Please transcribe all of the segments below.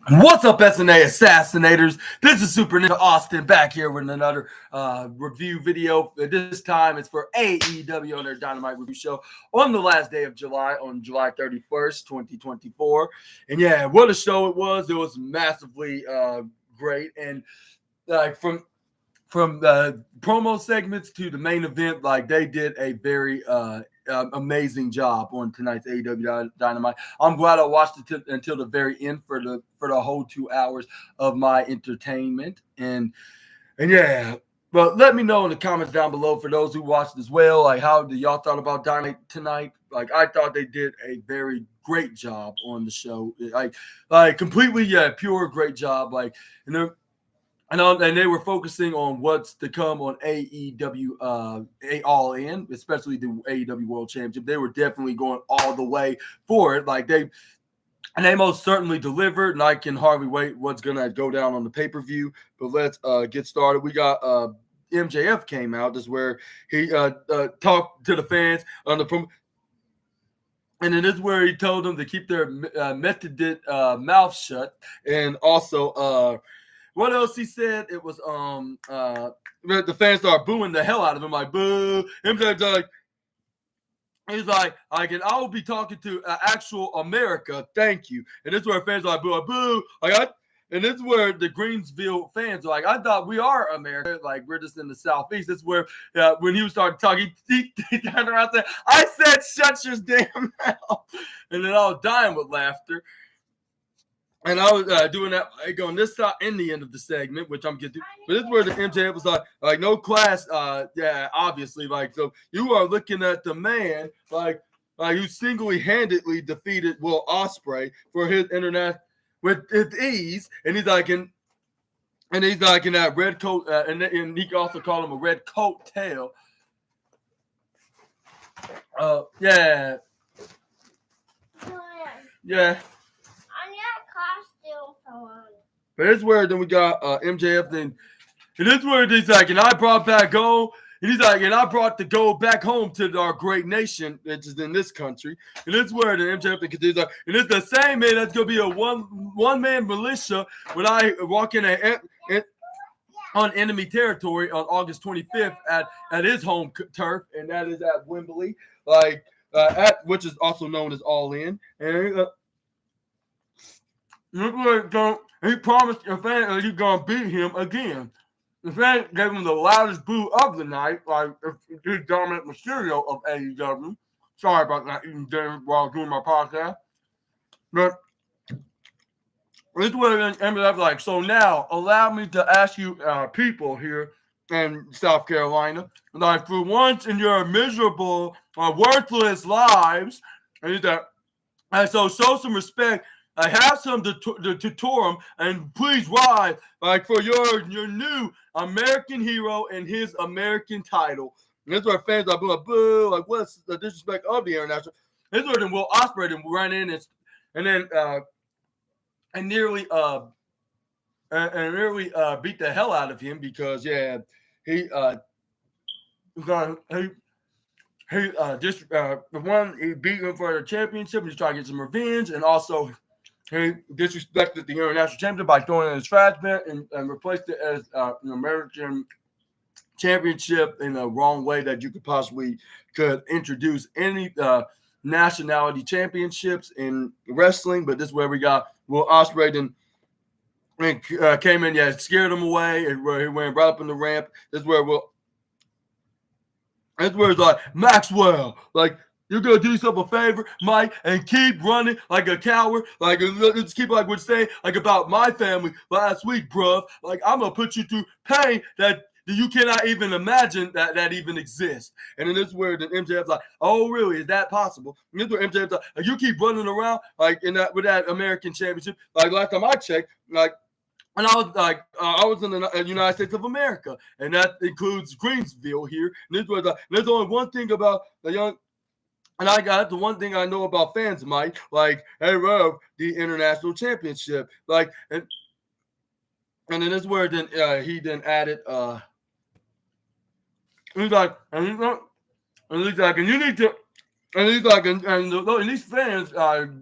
What's up, SNA Assassinators? This is Super Ninja Austin back here with another review video. This time it's for AEW on their Dynamite review show on the last day of July, on July 31st, 2024. And yeah, what a show it was. It was massively great. And like from the promo segments to the main event, like they did a very amazing job on tonight's AEW Dynamite. I'm glad I watched it until the very end for the whole 2 hours of my entertainment. And yeah, but let me know in the comments down below for those who watched as well. Like, how did y'all thought about Dynamite tonight? Like, I thought they did a very great job on the show. Like completely, pure great job. Like, and they're and they were focusing on what's to come on AEW All In, especially the AEW World Championship. They were definitely going all the way for it. Like they most certainly delivered, and I can hardly wait what's gonna go down on the pay-per-view. But let's get started. We got MJF came out. This is where he talked to the fans on the promo. And then this is where he told them to keep their method mouth shut, and also what else he said? It was the fans started booing the hell out of him, like boo. MJ's like, he's like, and I will be talking to actual America, thank you. And this is where fans are like boo, boo. And this is where the Greensville fans are like, I thought we are America, like we're just in the southeast. This is where when he was starting talking, he turned around and said, I said shut your damn mouth. And then I was dying with laughter. And I was doing that, going this side in the end of the segment, which I'm getting to. But this is where the MJF was like no class, obviously. Like, so you are looking at the man, like who single-handedly defeated Will Ospreay for his international with ease. And he's like, in that red coat, and he can also call him a red coat tail. Yeah. But it's where then we got MJF then, and this where he's like, and I brought back gold, and he's like, and I brought the gold back home to our great nation, which is in this country. And it's where the MJF continues like, and it's the same man that's gonna be a one man militia when I walk in on enemy territory on August 25th at his home turf, and that is at Wembley, like which is also known as All In. And he promised the fan that he's gonna beat him again. The fan gave him the loudest boo of the night, like his dominant material of AEW. Sorry about that, eating dinner while doing my podcast. But this is what it ended up like. So now, allow me to ask you people here in South Carolina, like for once in your miserable, worthless lives, and so show some respect. I have some decorum, and please rise like for your new American hero and his American title. And this is where fans are like, boo, like what's the disrespect of the international? This is where then Will Ospreay ran in and nearly beat the hell out of him because he beat him for the championship. He's trying to get some revenge, and also he disrespected the international championship by throwing it in his trash bin and replaced it as an American championship in the wrong way that you could introduce any nationality championships in wrestling. But this is where we got Will Ospreay and came in, scared him away, and he went right up in the ramp. This is where it's like, Maxwell, like, you're going to do yourself a favor, Mike, and keep running like a coward. Like, just keep like we're saying, like about my family last week, bruv. Like, I'm going to put you through pain that you cannot even imagine that even exists. And then this is where the MJF's like, oh, really? Is that possible? And this is where MJF's like, you keep running around like with that American championship. Like, last time I checked, like, and I was like, I was in the United States of America, and that includes Greensville here. And this was there's only one thing about the young. And I got the one thing I know about fans, Mike, like, hey, Rob, the international championship. Like, and then this is where then he then added, he's like, and you need to And he's like, and these fans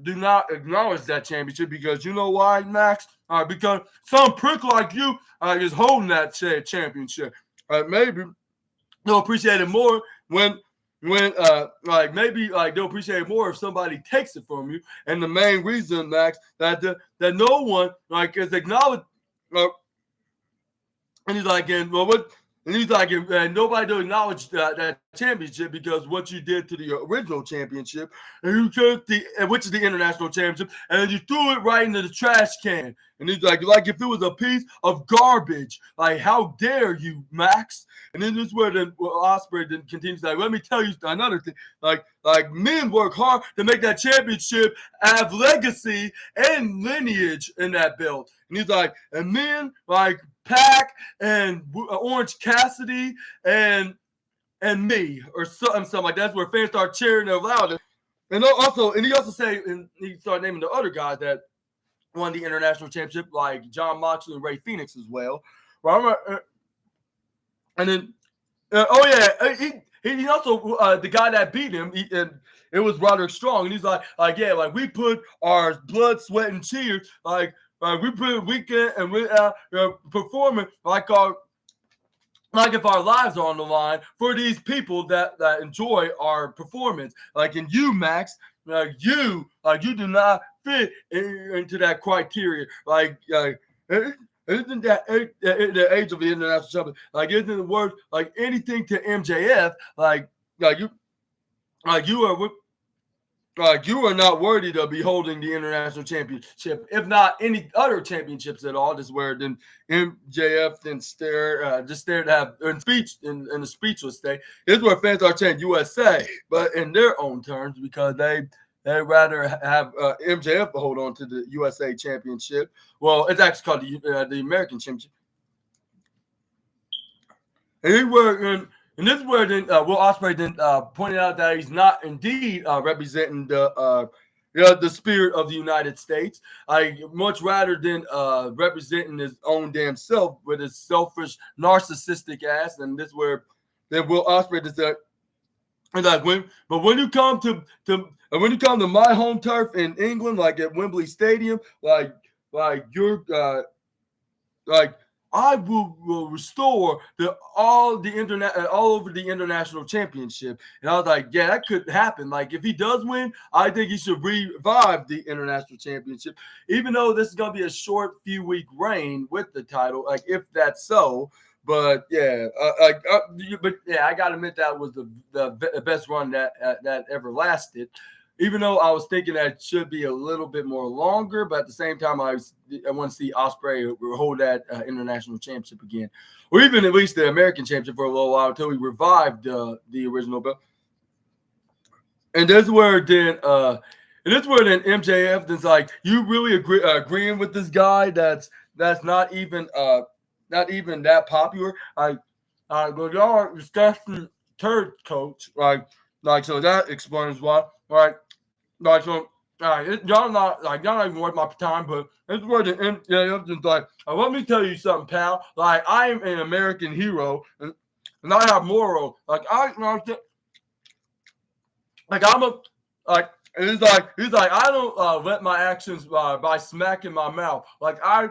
do not acknowledge that championship because you know why, Max? Because some prick like you is holding that championship. Maybe they'll appreciate it more when like maybe like they'll appreciate it more if somebody takes it from you. And the main reason, Max, that no one like is acknowledged. And he's like, and well, what? And he's like, and nobody will acknowledge that championship because what you did to the original championship, and you took which is the international championship, and you threw it right into the trash can. And he's like if it was a piece of garbage, like how dare you, Max? And then this is where then Ospreay then continues like, let me tell you another thing, like men work hard to make that championship have legacy and lineage in that belt. And he's like, and men like Pac and Orange Cassidy and me or something like that. That's where fans start cheering out loud. And he also say, and he started naming the other guys that won the international championship, like John Moxley and Ray Phoenix as well. And then, he also the guy that beat him. And it was Roderick Strong, and he's like we put our blood, sweat, and tears we put a weekend and we performing like if our lives are on the line for these people that enjoy our performance. Like in you, Max, you do not fit into that criteria. Isn't that the age of the international champion? Like isn't it worth like anything to MJF? You are not worthy to be holding the international championship, if not any other championships at all. This is where then MJF then just stared to have in the speechless state. This is where fans are chanting USA, but in their own terms because they rather have MJF hold on to the USA championship. Well, it's actually called the American Championship. And this is where then Will Ospreay then pointed out that he's not indeed representing the spirit of the United States. I much rather than representing his own damn self with his selfish, narcissistic ass. And this is where then Will Ospreay just said, and when you come to my home turf in England, like at Wembley Stadium, you're I will restore all over the international championship. And I was like, yeah, that could happen. Like if he does win, I think he should revive the international championship, even though this is gonna be a short few week reign with the title. Like if that's so. But yeah, I gotta admit that was the best run that ever lasted. Even though I was thinking that it should be a little bit more longer, but at the same time, I want to see Ospreay hold that international championship again, or even at least the American championship for a little while until we revived the original belt. And this is where then MJF is like, you really agreeing with this guy that's not even that popular? But y'all are discussing turd coach, so that explains why, right? Y'all not even worth my time, but it's worth it. And let me tell you something, pal. Like I am an American hero, and I have moral. He's like I don't let my actions by smacking my mouth. I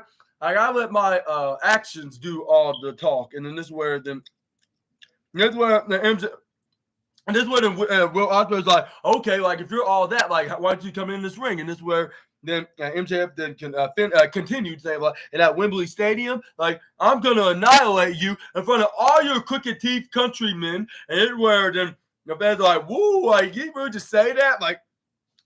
let my actions do all the talk. And then this is where the MJ. And this is where Will Ospreay's like, okay, like if you're all that, like why don't you come in this ring? And this is where then MJF then continued saying, like, in that Wembley Stadium, like I'm gonna annihilate you in front of all your crooked teeth countrymen. And it's where then the fans are like, woo, like you really just say that, like.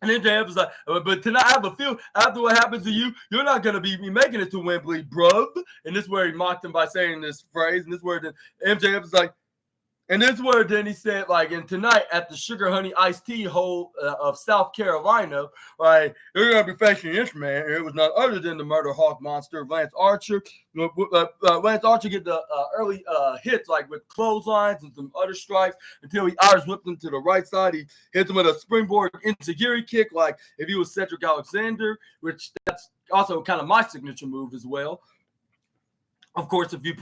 And then MJF was like, but tonight I have a feel after what happens to you, you're not gonna be making it to Wembley, bruv. And this is where he mocked him by saying this phrase. And this is where then MJF is like. And this is where then he said, like, and tonight at the Sugar Honey Iced Tea Hole of South Carolina, right, they're going to be facing this man. And it was none other than the Murder Hawk monster, Lance Archer. Lance Archer get the early hits, like with clotheslines and some other strikes, until he Irish whipped him to the right side. He hits him with a springboard enziguri kick, like if he was Cedric Alexander, which that's also kind of my signature move as well. Of course, if you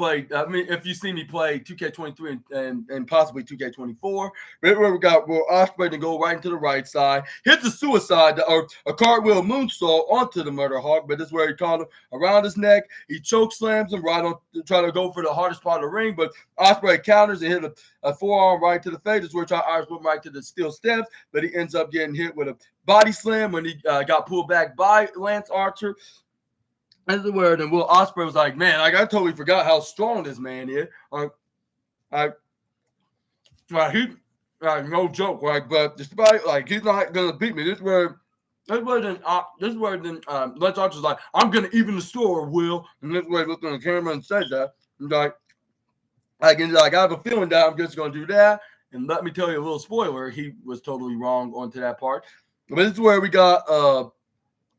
see me play 2K23 and possibly 2K24, right where we got Will Ospreay to go right into the right side, hits a suicide or a cartwheel moonsault onto the Murder Hawk, but this is where he caught him around his neck. He choke slams him right on, trying to go for the hardest part of the ring, but Ospreay counters and hit a forearm right to the face. This is where Irish whip right to the steel steps, but he ends up getting hit with a body slam when he got pulled back by Lance Archer. This is where then Will Ospreay was like, man, I totally forgot how strong this man is. He no joke, but despite he's not gonna beat me. This is where then Lance Archer's like, I'm gonna even the score, Will. And this way he looked on the camera and said that. And I have a feeling that I'm just gonna do that. And let me tell you a little spoiler, he was totally wrong onto that part. But this is where we got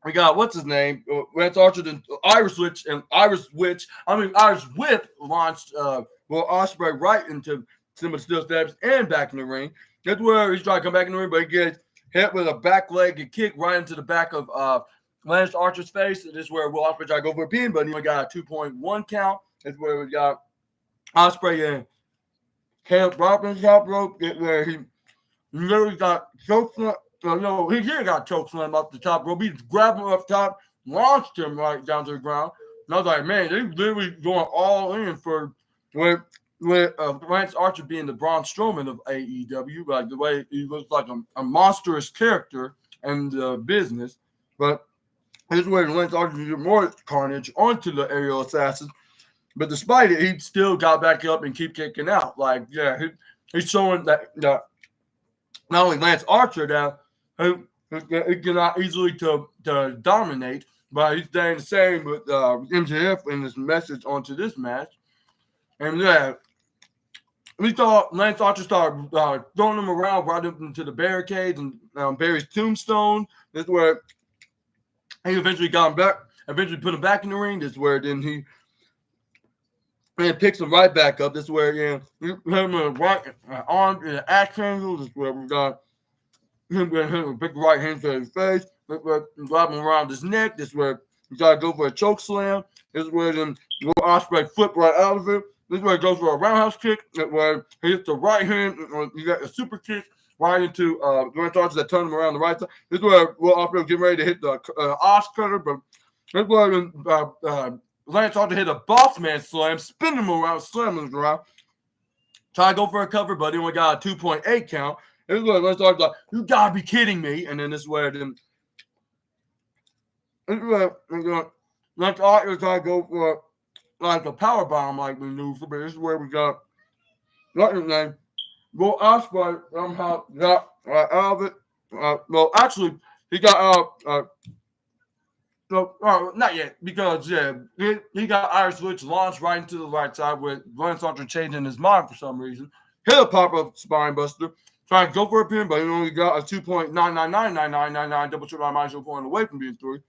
what's his name? Lance Archer and Irish Whip launched Will Ospreay right into some of the steel steps and back in the ring. That's where he's trying to come back in the ring, but he gets hit with a back leg kick right into the back of Lance Archer's face. This is where Will Ospreay tried to go for a pin, but he only got a 2.1 count. That's where we got Ospreay and Caleb Robbins top rope, where he literally got choked. He did got choke slam up the top rope. He grabbed him up top, launched him right down to the ground. And I was like, man, they literally going all in for with Lance Archer being the Braun Strowman of AEW, like the way he looks like a monstrous character in the business. But this way Lance Archer did more carnage onto the aerial assassins. But despite it, he still got back up and keep kicking out. He's showing that not only Lance Archer that he cannot easily to dominate, but he's staying the same with MJF in his message onto this match. And we thought Lance Archer started throwing him around right up into the barricades and Barry's tombstone. This is where he eventually got him back, eventually put him back in the ring. This is where then he picks him right back up. This is where him right arm in the axe handle. This is where we got him with a big right hand to his face, grab him around his neck. This is where he got to go for a choke slam. This is where then Will Ospreay flip right out of it. This is where he goes for a roundhouse kick. Where he hits the right hand. You got a super kick right into Lance Archer that turned him around the right side. This is where Will Ospreay was getting ready to hit the Osh cutter, but this is where Lance Archer hit a boss man slam, spin him around, slam him around. Try to go for a cover, but he only got a 2.8 count. This is where Lance Archer's like, you gotta be kidding me. And then this is where Lance Archer try to go for like a power bomb maneuver, but this is where we got what's his name? Will Ospreay somehow got out of it. Actually, he got out. Not yet, because he got Irish Whip launched right into the right side with Lance Archer changing his mind for some reason. Hit a pop-up spine buster, trying to go for a pin, but he only got a 2.9999999 double triple minus 0 point away from being 3.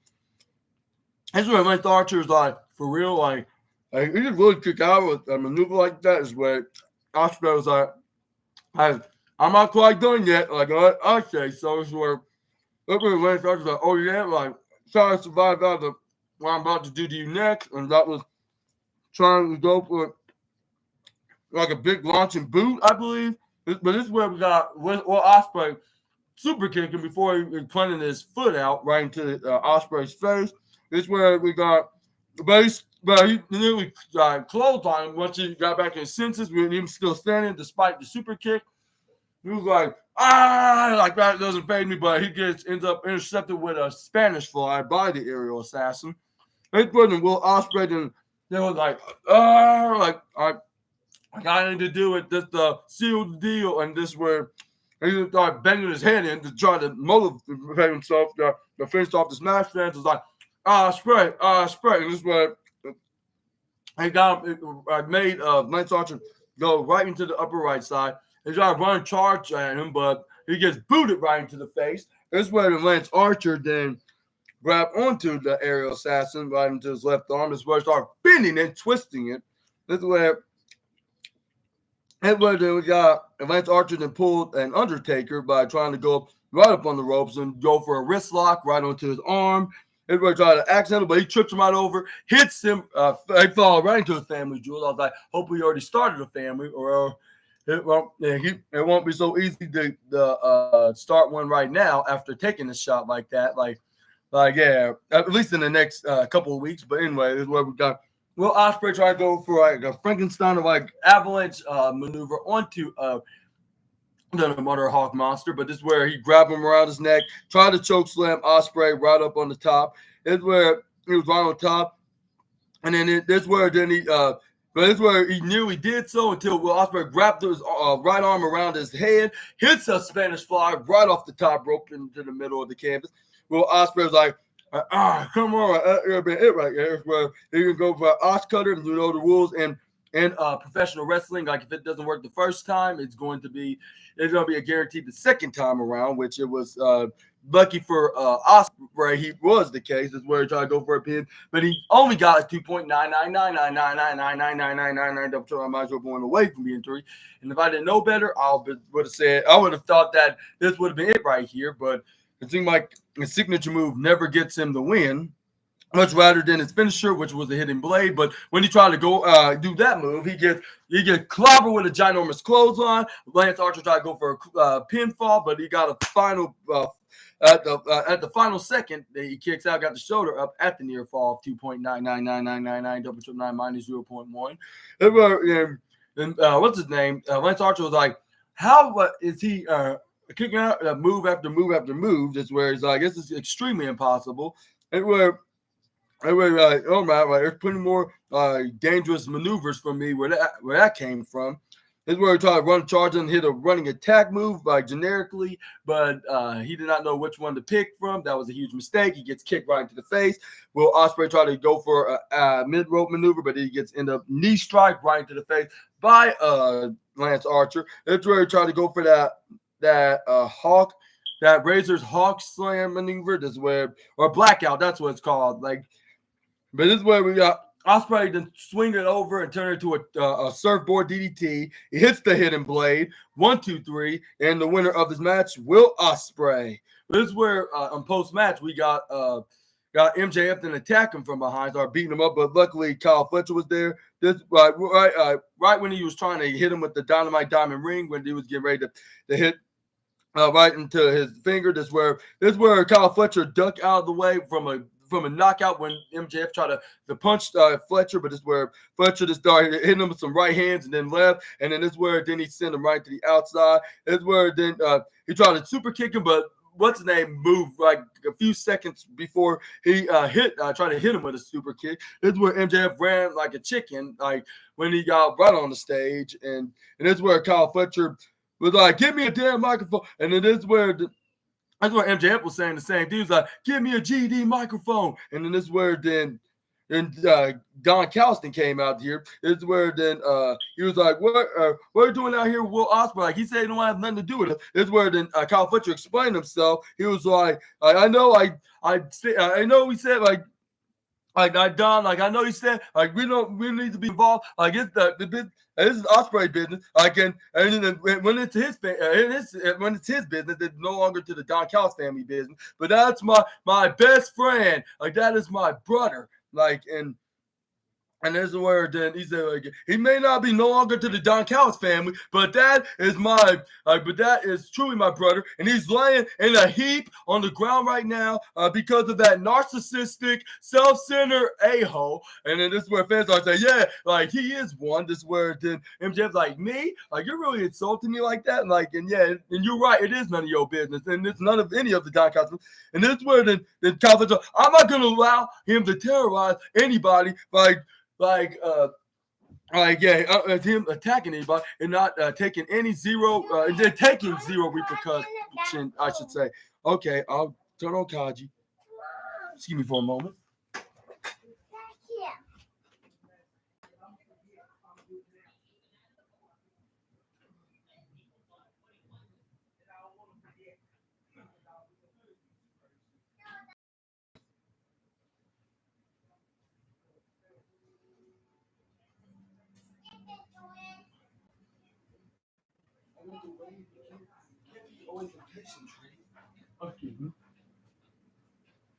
That's where Lance Archer is like, for real, he just really kick out with a maneuver like that. Is where Ospreay was like, hey, I'm not quite done yet. Okay, so it's where look at Lance Archer's like, oh yeah, trying to survive out of what I'm about to do to you next. And that was trying to go for a big launching boot, I believe. But this is where we got Ospreay super kicking before he planted his foot out right into Ospreay's face. This is where we got the base, but he nearly closed on him once he got back in his senses with him still standing despite the super kick. He was like, that doesn't fade me, but he ends up intercepted with a Spanish fly by the aerial assassin. They put in Will Ospreay, and they were like, I got anything to do with this, seal the deal, and this where he started banging his head in to try to motivate himself to finish off this match. Fans was like, Ospreay, and this is where he made Lance Archer go right into the upper right side. He tried to run charge at him, but he gets booted right into the face. This is where Lance Archer then grabbed onto the aerial assassin right into his left arm. This is where he started bending and twisting it. This is where we got Lance Archer then pulled an Undertaker by trying to go right up on the ropes and go for a wrist lock right onto his arm. Everybody tried to accident, but he trips him right over, hits him. They fall right into his family jewels. I was like, hope we already started a family, or it won't be so easy to start one right now after taking a shot like that. Yeah, at least in the next couple of weeks. But anyway, this is what we got. Will Ospreay try to go for like a Frankenstein of like avalanche maneuver onto the Mother Hawk Monster, but this is where he grabbed him around his neck, tried to choke slam Ospreay right up on the top. This is where he was right on top, and then this is where but this is where he nearly did so until Will Ospreay grabbed his right arm around his head, hits a Spanish fly right off the top rope into the middle of the canvas. Will Ospreay was like, come on, it'll be it right here. Where he can go for Os cutter, and you know the rules and professional wrestling. Like if it doesn't work the first time, it's going to be a guaranteed the second time around, which it was lucky for Ospreay. He was the case. That's where he tried to go for a pin, but he only got a 2.99999999999. I might as well going away from the injury. And if I didn't know better, I would have thought that this would have been it right here, but it seemed like his signature move never gets him the win, much rather than his finisher, which was the hidden blade. But when he tried to go do that move, he gets clobbered with a ginormous clothesline. Lance Archer tried to go for a pinfall, but he got a final at the final second. He kicks out, got the shoulder up at the near fall of 2.999999 double triple nine minus 0.1. And what's his name? Lance Archer was like, "How is he?" Kicking out move after move after move, just where he's like, this is extremely impossible. And we're like, oh my, like, there's plenty more dangerous maneuvers for me where that came from. This is where he tried to run charge and hit a running attack move like generically, but he did not know which one to pick from. That was a huge mistake. He gets kicked right into the face. Will Ospreay tried to go for a mid rope maneuver, but he end up knee strike right into the face by Lance Archer. That's where he tried to go for that Hawk, that Razor's Hawk Slam maneuver. This is where, or blackout, that's what it's called. Like, but this is where we got Ospreay to swing it over and turn it into a surfboard DDT. He hits the hidden blade. 1, 2, 3, and the winner of this match, Will Ospreay. This is where on post match we got MJF then attack him from behind, started beating him up, but luckily Kyle Fletcher was there. This right when he was trying to hit him with the Dynamite Diamond Ring, when he was getting ready to hit right into his finger. This is where Kyle Fletcher ducked out of the way from a knockout when MJF tried to punch Fletcher, but this is where Fletcher just started hitting him with some right hands and then left, and then this is where then he sent him right to the outside. This is where then he tried to super kick him, but what's his name moved like a few seconds before he tried to hit him with a super kick. This is where MJF ran like a chicken, like when he got right on the stage, and this is where Kyle Fletcher was like, "Give me a damn microphone," and then this is where MJF was saying the same thing. He was like, "Give me a GD microphone," and then this is where then Don Calston came out here. This is where then he was like, "What are you doing out here with Will Ospreay?" Like he said, he don't have nothing to do with it. This is where then Kyle Fletcher explained himself. He was like, "I know, I know." He said Don, like I know he said, like we need to be involved. Like it's this is Ospreay business. And then when it's his business, it's no longer to the Don Callis family business. But that's my best friend. Like that is my brother. Like and there's where then he said, like, he may not be no longer to the Don Callis family, but that is truly my brother. And he's laying in a heap on the ground right now because of that narcissistic, self-centered a-hole. And then this is where fans are saying, yeah, like he is one. This is where then MJF's like, me? Like you're really insulting me like that? And yeah, and you're right, it is none of your business. And it's none of any of the Don Callis. And this is where then Callis, I'm not gonna allow him to terrorize anybody him attacking anybody and not taking zero repercussion, I should say. Okay, I'll turn on Kaji. Excuse me for a moment.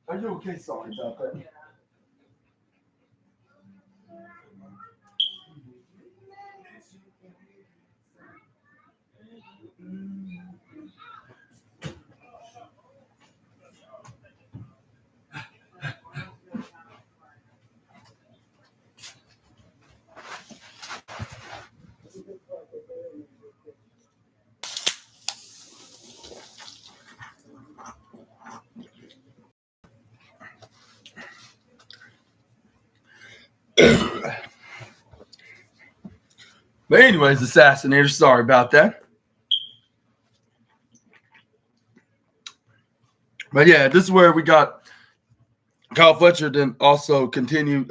Are you okay? Sorry about that. But anyways, Assassinator, sorry about that. But yeah, this is where we got Kyle Fletcher then also continued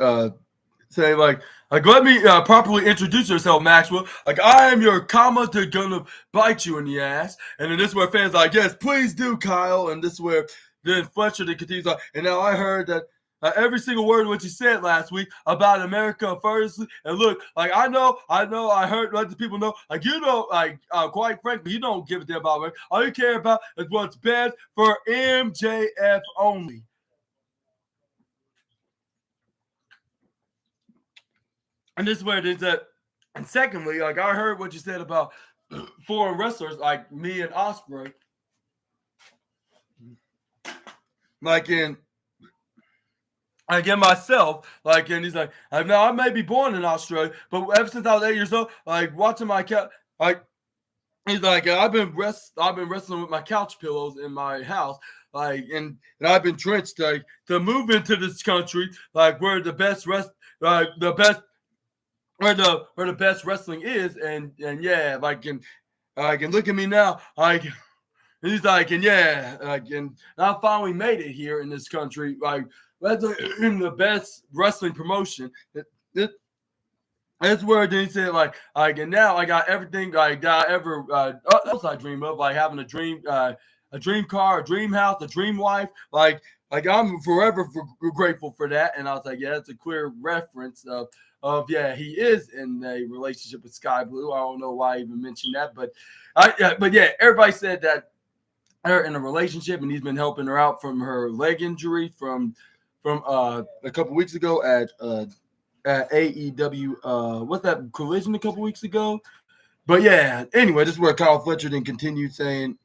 saying like let me properly introduce yourself, Maxwell. Like I am your comma to gonna bite you in the ass. And then this is where fans are like, yes, please do, Kyle. And this is where then Fletcher then continues like, and now I heard that every single word of what you said last week about America first. And look, like I heard, let the people know, like you know, like quite frankly, you don't give a damn about America. All you care about is what's best for MJF only. And this is where it is that. And secondly, like I heard what you said about foreign wrestlers like me and Osprey, like in myself, like, and he's like, now I may be born in Australia, but ever since I was 8 years old, like watching my cat, like he's like, I've been wrestling with my couch pillows in my house, like, and I've been drenched, like, to move into this country, like where the best where the best wrestling is, and yeah, like, and look at me now, like. He's like, and yeah, like, and I finally made it here in this country, like, in the best wrestling promotion. That's where then he said, like, and now I got everything like that I ever else I dream of, like having a dream car, a dream house, a dream wife, like I'm forever grateful for that. And I was like, yeah, that's a clear reference of yeah, he is in a relationship with Sky Blue. I don't know why I even mentioned that, but yeah, everybody said that her in a relationship, and he's been helping her out from her leg injury from a couple weeks ago at AEW. What's that collision a couple weeks ago? But yeah, anyway, this is where Kyle Fletcher then continued saying.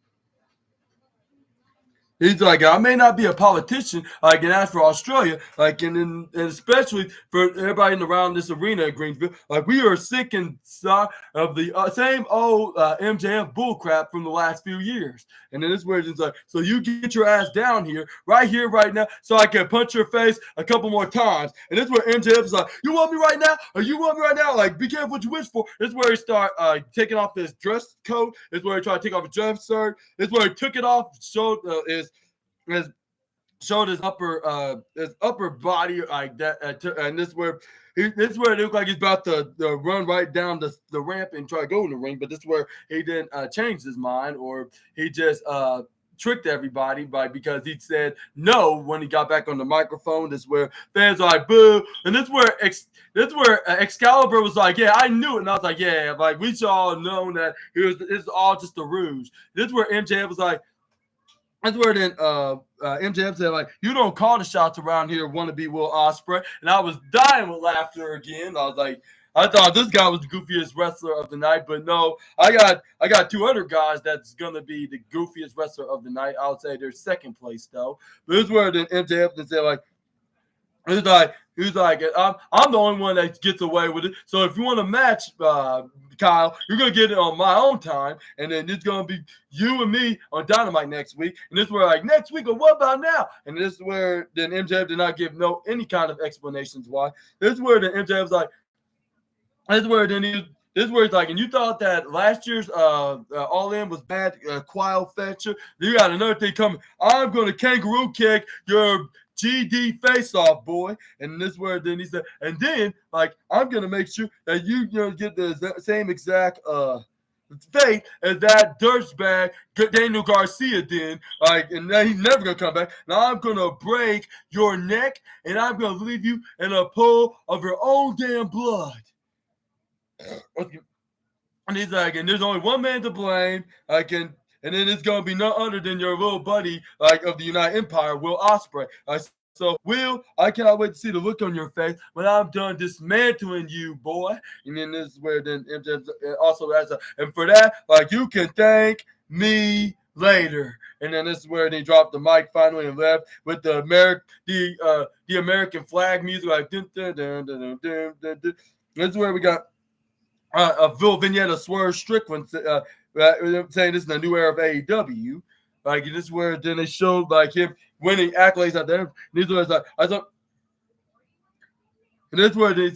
He's like, I may not be a politician, like, and as for Australia, like, and especially for everybody in around this arena at Greensville, like, we are sick and tired of the same old MJF bullcrap from the last few years. And then this is where it's like, so you get your ass down here, right now, so I can punch your face a couple more times. And this is where MJF is like, you want me right now? Or you want me right now? Like, be careful what you wish for. This is where he start taking off his dress coat. This is where he tried to take off his dress shirt. This is where he took it off, showed his upper body like that, and this is where it looked like he's about to run right down the ramp and try to go in the ring, but this is where he didn't change his mind, or he just tricked everybody because he said no when he got back on the microphone. This is where fans are like boo, and this is where Excalibur was like, yeah, I knew it, and I was like, yeah, like we should all know that it's all just a ruse. This is where MJF was like. That's where then MJF said, like, you don't call the shots around here, want to be Will Ospreay. And I was dying with laughter again. I was like, I thought this guy was the goofiest wrestler of the night, but no, I got two other guys that's gonna be the goofiest wrestler of the night. I would say they're second place though. But this is where then MJF said, like, He's like, I'm the only one that gets away with it. So if you want to match, Kyle, you're gonna get it on my own time, and then it's gonna be you and me on Dynamite next week. And this is where like next week, or what about now? And this is where then MJF did not give any kind of explanations why. This is where the MJF's like, this is where then this is where he's like, and you thought that last year's All In was bad, Kyle Fletcher. You got another thing coming. I'm gonna kangaroo kick your GD face off, boy. And this is where then he said, and then like I'm gonna make sure that you get the same exact fate as that dirtbag Daniel Garcia did. Like, and then he's never gonna come back. Now I'm gonna break your neck, and I'm gonna leave you in a pool of your own damn blood. And he's like, and there's only one man to blame. And then it's gonna be none other than your little buddy, like of the United Empire, Will Ospreay. So, Will, I cannot wait to see the look on your face when I'm done dismantling you, boy. And then this is where then MJF also has and for that, like, you can thank me later. And then this is where they dropped the mic finally and left with the American flag music, like dun, dun, dun, dun, dun, dun, dun, dun. This is where we got a Phil Vignette of Swerve Strickland saying this is the new era of AEW. Like, this is where then they showed like him winning accolades out there. This was like I thought. And that's where they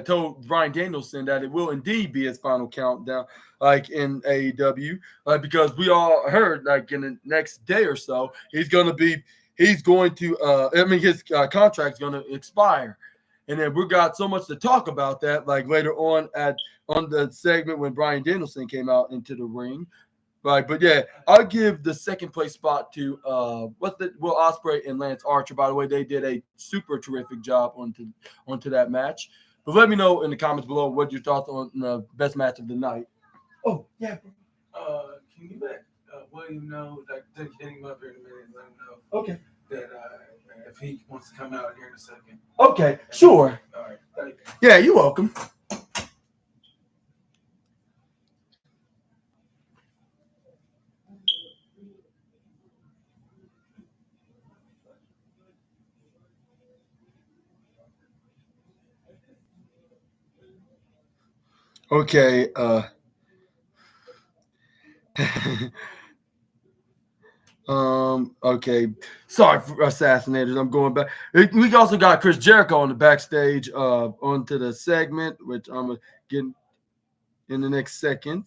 told Bryan Danielson that it will indeed be his final countdown, like in AEW, because we all heard like in the next day or so he's going to. I mean, his contract's going to expire, and then we got so much to talk about that. Like later on on the segment when Bryan Danielson came out into the ring. Right, but yeah, I'll give the second place spot to Will Ospreay and Lance Archer. By the way, they did a super terrific job onto that match. But let me know in the comments below what your thoughts on the best match of the night. Oh yeah. Can you let William know? Like, hit him up here in a minute and let him know. Okay. That if he wants to come out here in a second. Okay, sure. All right. Thank you. Yeah, you're welcome. Okay, okay. Sorry for assassinators. I'm going back. We also got Chris Jericho on the backstage onto the segment, which I'm gonna get in the next second.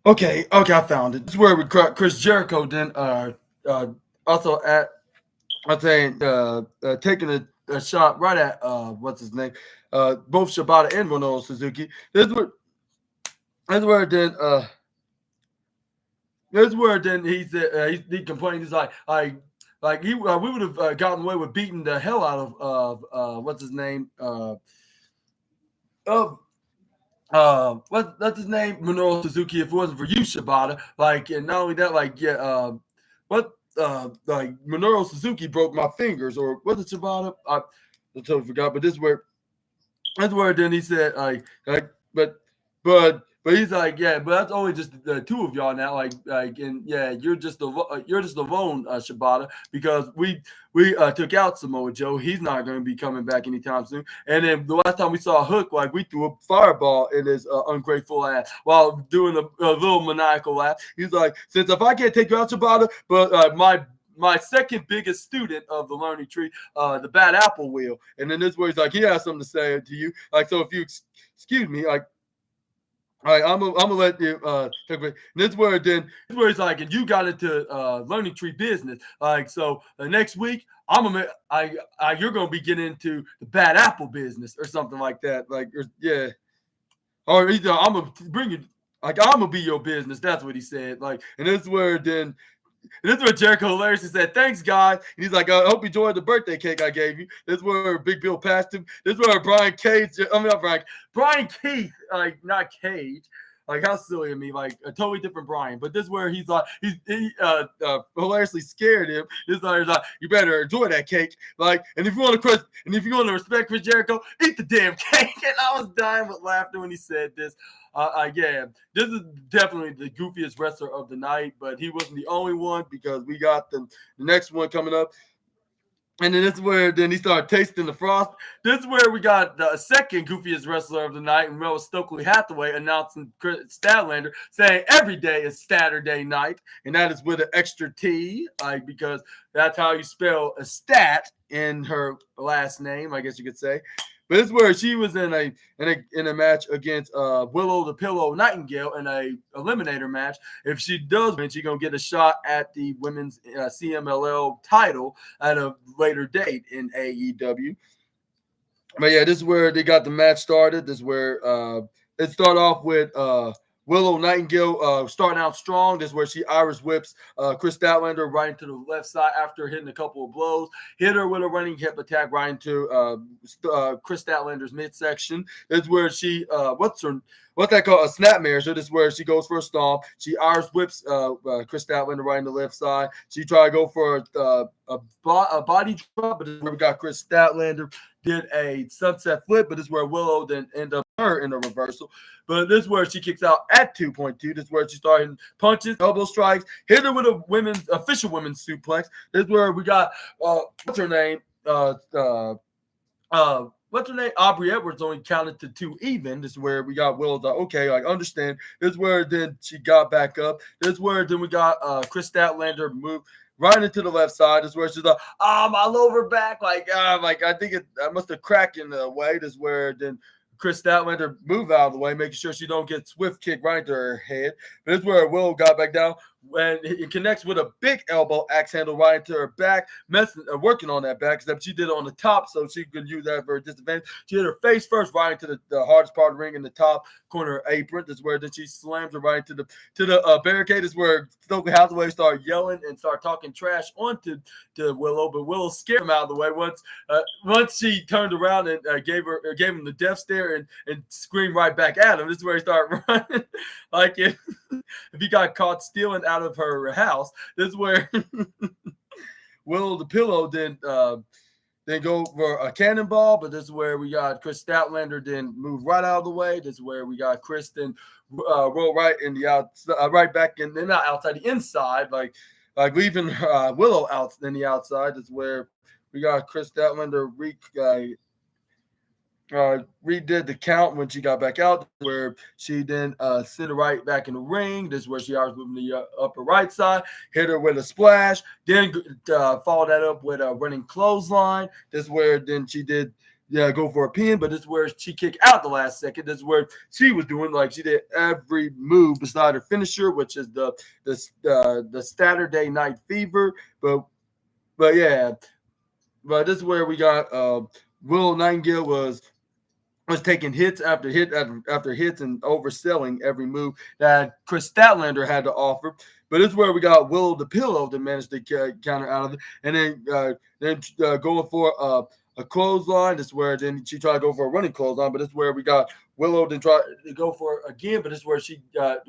Okay, I found it. This is where we Chris Jericho then also at I'm saying taking a shot right at what's his name, both Shibata and Minoru Suzuki. This is where then he said he complained. He's like we would have gotten away with beating the hell out of what's his name of what's his name Minoru Suzuki if it wasn't for you, Shibata. Like, and not only that, like like Minoru Suzuki broke my fingers, or was it Shibata? I totally forgot. But that's where then he said but he's like, yeah, but that's only just the two of y'all now. Like, and yeah, you're just alone, Shibata, because we took out Samoa Joe. He's not going to be coming back anytime soon. And then the last time we saw Hook, like, we threw a fireball in his ungrateful ass while doing a little maniacal laugh. He's like, since if I can't take you out, Shibata, but my second biggest student of the learning tree, the bad apple will. And then this where he's like, he has something to say to you. Like, so if you excuse me, like, All right, I'm gonna let you take away. This is where it's like, and you got into learning tree business. Like, so next week you're gonna be getting into the bad apple business or something like that. Like, yeah, or either I'm gonna bring you. Like, I'm gonna be your business. That's what he said. Like, and this is where Jericho hilariously said, "Thanks, guys." And he's like, "I hope you enjoyed the birthday cake I gave you." This is where Big Bill passed him. This is where Brian Keith, like, not Cage. Like, how silly of me, like a totally different Brian. But this is where he's like, he hilariously scared him. He's like, "You better enjoy that cake." Like, and if you want to respect Chris Jericho, eat the damn cake. And I was dying with laughter when he said this. Yeah, this is definitely the goofiest wrestler of the night, but he wasn't the only one because we got the next one coming up. And then this is where he started tasting the frost. This is where we got the second goofiest wrestler of the night, and Mel Stokely Hathaway announcing Chris Statlander, saying every day is Saturday night, and that is with an extra T, like, because that's how you spell a stat in her last name, I guess you could say. But this is where she was in a match against Willow the Pillow Nightingale in a eliminator match. If she does win, she's gonna get a shot at the women's CMLL title at a later date in AEW. But yeah, this is where they got the match started. This is where it started off with Willow Nightingale starting out strong. This is where she Irish whips Chris Statlander right into the left side after hitting a couple of blows. Hit her with a running hip attack right into Chris Statlander's midsection. This is where she what's that called? A snapmare. So this is where she goes for a stomp. She Irish whips Chris Statlander right in the left side. She tried to go for a body drop, but this is where we got Chris Statlander did a sunset flip, but this is where Willow then ended up her in a reversal. But this is where she kicks out at 2.2. This is where she started punches, elbow strikes, hit her with a official women's suplex. This is where we got what's her name? Aubrey Edwards only counted to 2 even. This is where we got Willow's like, okay, like, understand. This is where then she got back up. This is where then we got Chris Statlander move right into the left side. This is where she's like, my lower back, like I think I must have cracked in the way. This is where then Chris Statlander move out of the way, making sure she don't get swift kick right into her head. But this is where Willow got back down. When it connects with a big elbow axe handle right into her back, working on that back, except she did it on the top so she could use that for a disadvantage. She hit her face first right into the hardest part of the ring in the top corner apron. This is where then she slams her right into the barricade. This is where Stokely Hathaway started yelling and started talking trash onto Willow, but Willow scared him out of the way once she turned around and gave him the death stare and screamed right back at him. This is where he started running like if he got caught stealing out of her house. This is where Willow the Pillow then go for a cannonball, but this is where we got Chris Statlander then move right out of the way. This is where we got Chris then roll right in the outside, right back in, not outside, the inside, like leaving Willow out in the outside. This is where we got Chris Statlander redid the count when she got back out, where she then sent her right back in the ring. This is where she always moving the upper right side, hit her with a splash, then followed that up with a running clothesline. This is where then she did go for a pin, but this is where she kicked out the last second. This is where she was doing like she did every move beside her finisher, which is the Saturday Night Fever. But yeah, but this is where we got Willow Nightingale was taking hits after hits and overselling every move that Chris Statlander had to offer. But this is where we got Willow the Pillow that managed to counter out of it, and then going for a clothesline. This is where then she tried to go for a running clothesline, but this is where we got Willow then try to go for it again, but this is where she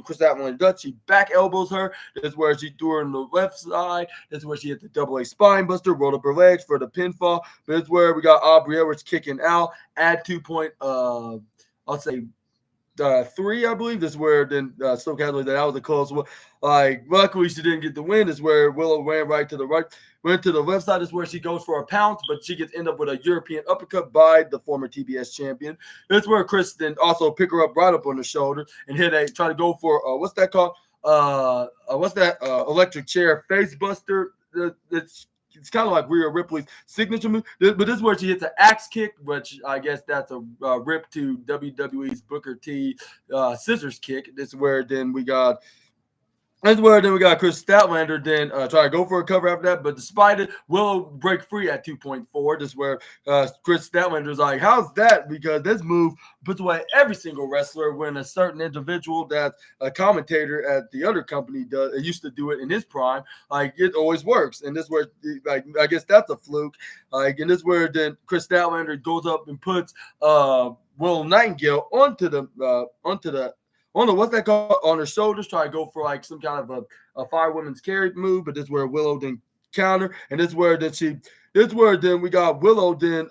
Chris Statlander does. She back elbows her. This is where she threw her on the left side. This is where she hit the double A spine buster, rolled up her legs for the pinfall. But this is where we got Aubrey Edwards kicking out at 2 point. I'll say 3, I believe. This is where then Stokely Hathaway, that was a close one. Like, luckily she didn't get the win. This is where Willow ran right to the right, went to the left side. This is where she goes for a pounce, but she gets end up with a European uppercut by the former TBS champion. This is where Chris then also pick her up right up on the shoulder and try to go for what's that called? Electric chair face buster. That's it's kind of like Rhea Ripley's signature move. But this is where she hits an axe kick, which I guess that's a rip to WWE's Booker T scissors kick. This is where then we got. That's where then we got Chris Statlander then try to go for a cover after that, but despite it, Willow break free at 2.4. This is where Chris Statlander is like, how's that? Because this move puts away every single wrestler when a certain individual that's a commentator at the other company used to do it in his prime. Like, it always works. And this is where, like, I guess that's a fluke. Like, and this is where then Chris Statlander goes up and puts Willow Nightingale onto the what's that called, on her shoulders, try to go for like some kind of a firewoman's carry move, but this is where Willow then counter, and this is where then we got Willow then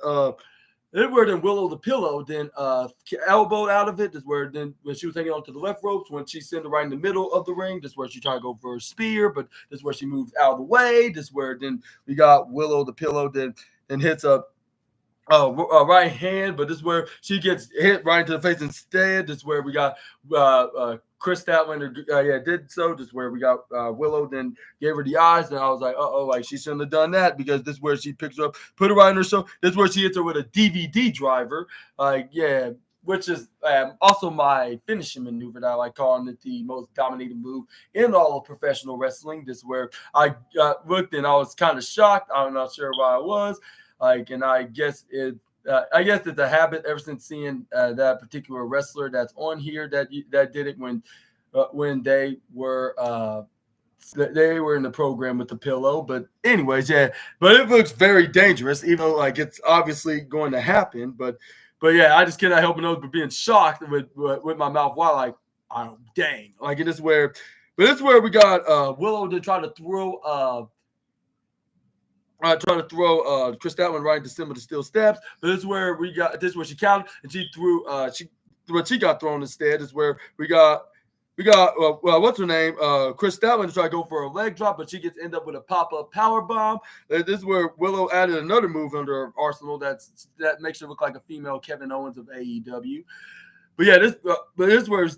Willow the pillow then elbowed out of it. This is where then when she was hanging onto the left ropes, when she sent her right in the middle of the ring, this is where she tried to go for a spear, but this is where she moves out of the way. This is where then we got Willow the pillow then hits a right hand, but this is where she gets hit right into the face instead. This is where we got Chris Statlander did so. This is where we got Willow then gave her the eyes, and I was like, like she shouldn't have done that, because this is where she picks her up, put her right in her shoulder. This is where she hits her with a DVD driver. Which is also my finishing maneuver that I like calling it the most dominating move in all of professional wrestling. This is where I looked and I was kind of shocked. I'm not sure why I was. And I guess it's a habit ever since seeing that particular wrestler that's on here that did it when they were in the program with the pillow. But anyways, but it looks very dangerous, even though like it's obviously going to happen. But yeah, I just cannot help but being shocked with my mouth wide, like, oh dang, like it is where. But it's where we got Willow to try to throw. Trying to throw Chris Statlander right into some of the steel steps, but this is where she counted and she threw she got thrown instead. Is where we got what's her name? Chris Statlander tried to go for a leg drop, but she end up with a pop-up power bomb. This is where Willow added another move under her arsenal that makes her look like a female Kevin Owens of AEW. But yeah, this where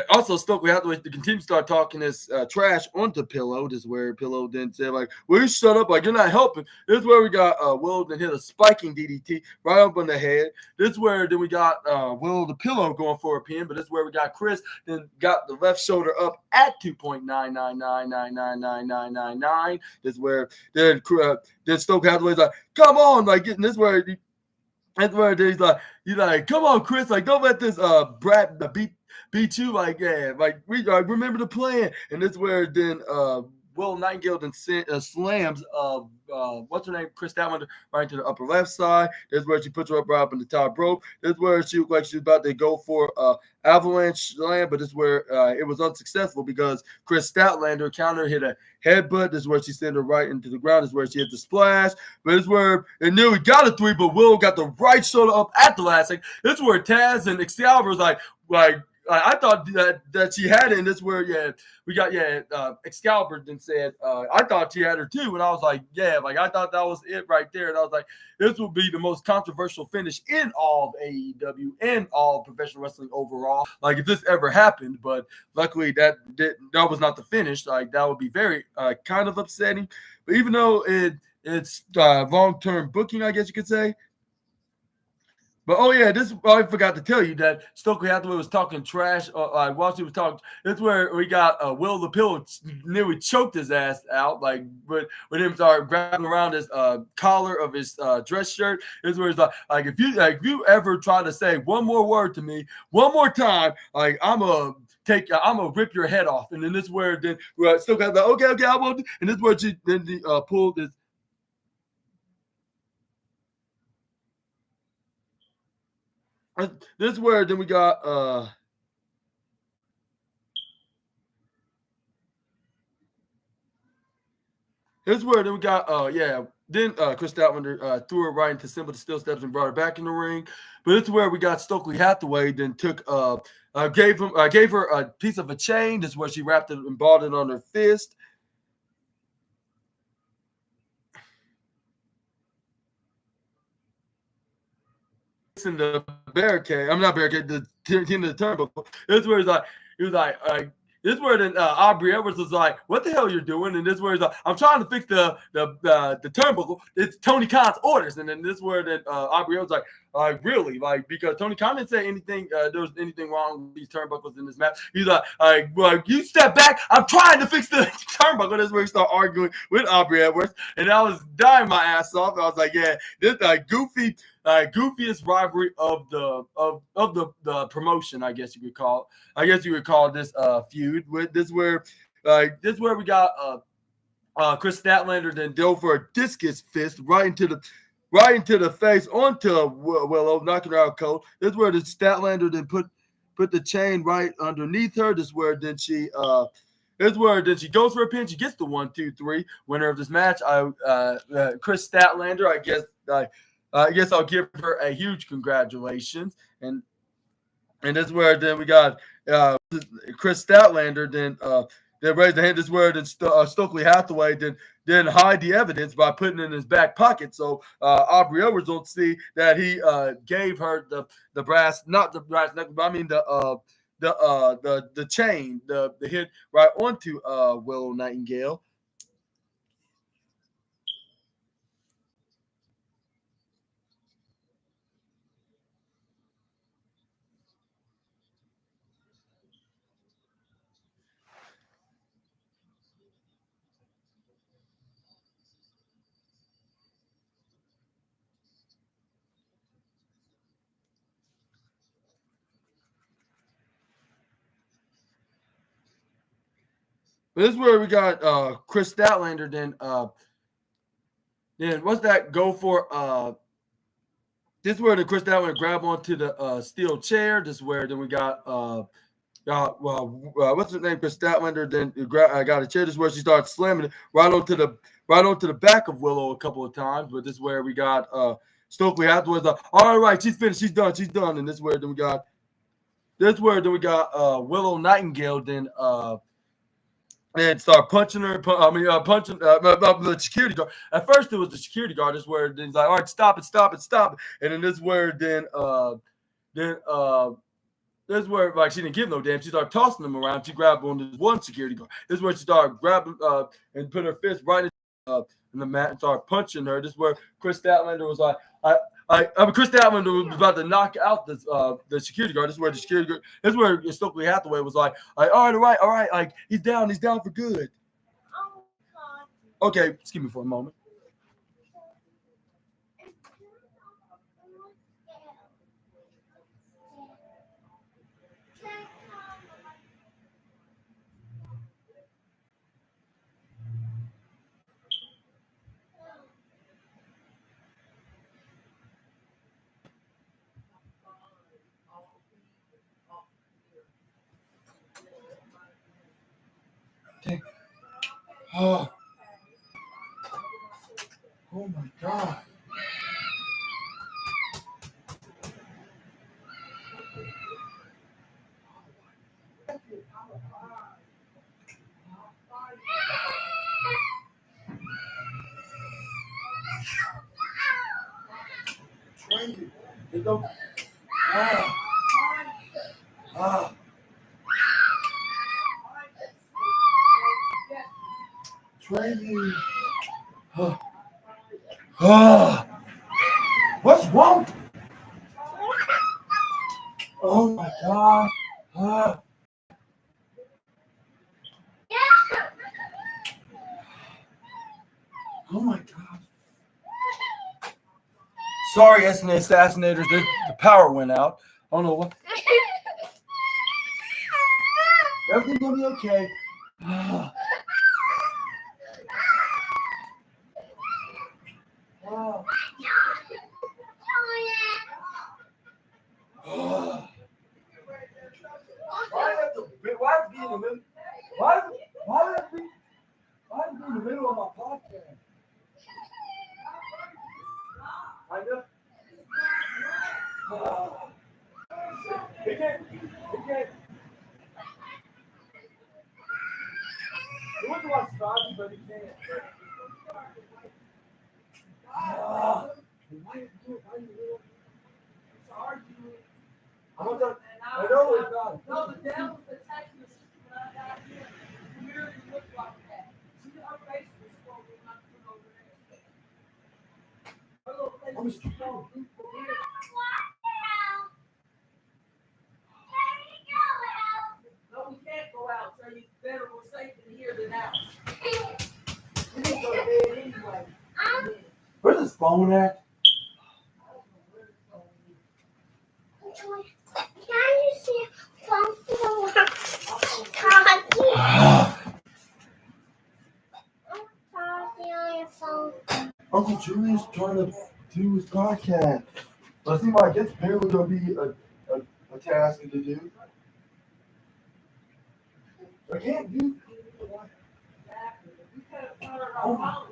also Stokely Hathaway to continue to start talking this trash onto Pillow. This is where Pillow then said, like, "Will you shut up? Like, you're not helping." This is where we got Willow then hit a spiking DDT right up on the head. This is where then we got Willow the Pillow going for a pin, but this is where we got Chris then got the left shoulder up at 2.999999999. This is where then Stokely Hathaway's like, "Come on!" Like, getting this where. That's where he's like, come on, Chris, like, don't let this brat beat you, like, like we remember the plan. And this is where then Will Nightingale then slams what's her name, Chris Statlander, right into the upper left side. This is where she puts her up right up in the top rope. This is where she looked like she was about to go for avalanche slam, but this is where it was unsuccessful because Chris Statlander counter hit a headbutt. This is where she sent her right into the ground. This is where she hit the splash. But this is where it knew he got a 3, but Will got the right shoulder up at the last second. This is where Taz and Excalibur was like I thought that she had it, and this is where we got Excalibur then said I thought she had her too, and I was like I thought that was it right there, and I was like, this will be the most controversial finish in all of AEW and all professional wrestling overall, like if this ever happened. But luckily that was not the finish. Like that would be very kind of upsetting, but even though it's long-term booking, I guess you could say. But I forgot to tell you that Stokely Hathaway was talking trash while she was talking. That's where we got Will the Pillow nearly choked his ass out, like with him started grabbing around his collar of his dress shirt. This is where he's like if you ever try to say one more word to me one more time, like I'm gonna rip your head off. And then this is where then Stokely Hathaway okay I won't. And this is where she then pulled his. This is where then we got Then Chris Statlander threw her right into some of the steel steps and brought her back in the ring. But this is where we got Stokely Hathaway then gave her a piece of a chain. This is where she wrapped it and balled it on her fist. In the barricade, I'm not barricade, the team of the turnbuckle. This is where he was like, this where then Aubrey Edwards was like, "What the hell you're doing?" And this where he's like, "I'm trying to fix the turnbuckle. It's Tony Khan's orders." And then this where then Aubrey Edwards was like, really, like because Tony Khan didn't say anything. There was anything wrong with these turnbuckles in this match. He's like, you step back. I'm trying to fix the turnbuckle. This is where he started arguing with Aubrey Edwards, and I was dying my ass off. I was like, yeah, this goofiest rivalry of the promotion, I guess you could call it. I guess you would call this feud. With this where we got Chris Statlander then dove for a discus fist right into the face onto Willow, knocking her out cold. This is where the Statlander then put the chain right underneath her. This is where then she goes for a pin. She gets the 1, 2, 3 winner of this match. Chris Statlander. I guess I'll give her a huge congratulations. And this is where then we got Chris Statlander then raised the hand. This is where then Stokely Hathaway then hide the evidence by putting it in his back pocket. So Aubrey Edwards don't see that he gave her the brass, not the brass knuckle, but I mean the chain, the hit right onto Willow Nightingale. This is where we got Chris Statlander. Then what's that go for? This is where the Chris Statlander grab onto the steel chair. This is where then we got what's his name? Chris Statlander. Then got a chair. This is where she starts slamming it right onto the back of Willow a couple of times. But this is where we got Stokely afterwards. All right, she's finished. She's done. And this is where then we got Willow Nightingale. And start punching her. Punching the security guard. At first, it was the security guard. This is where then he's like, "All right, stop it." And then this is where this is where like she didn't give no damn. She started tossing them around. She grabbed on this one security guard. This is where she started grabbing and put her fist right in the mat and started punching her. This is where Chris Statlander was like, Chris Statlander was about to knock out the security guard. This is where the security guard. This is where Stokely Hathaway was like, all right, like he's down for good. Okay, excuse me for a moment. Oh my God. Training. What's wrong? Oh my God. Oh my God. Sorry, SNA assassinators. The power went out. I don't know what. Everything's gonna be okay. Why have to be in the middle? Why have to be in the middle of my podcast? I know. He can't. He wants to watch Scotty, but he can't. Why do you do it? Why do you do it? It's arguing. I know it's not. No, the devil's attacking the system. No, we can't go out, so you better we're safe in here than out. We need to go to bed anyway. Where's his phone at? Can you see something? Talking on your phone. Uncle Julius trying to do his podcast. But it seems like it's apparently going to be a task to do. I can't do. We can't turn our phone.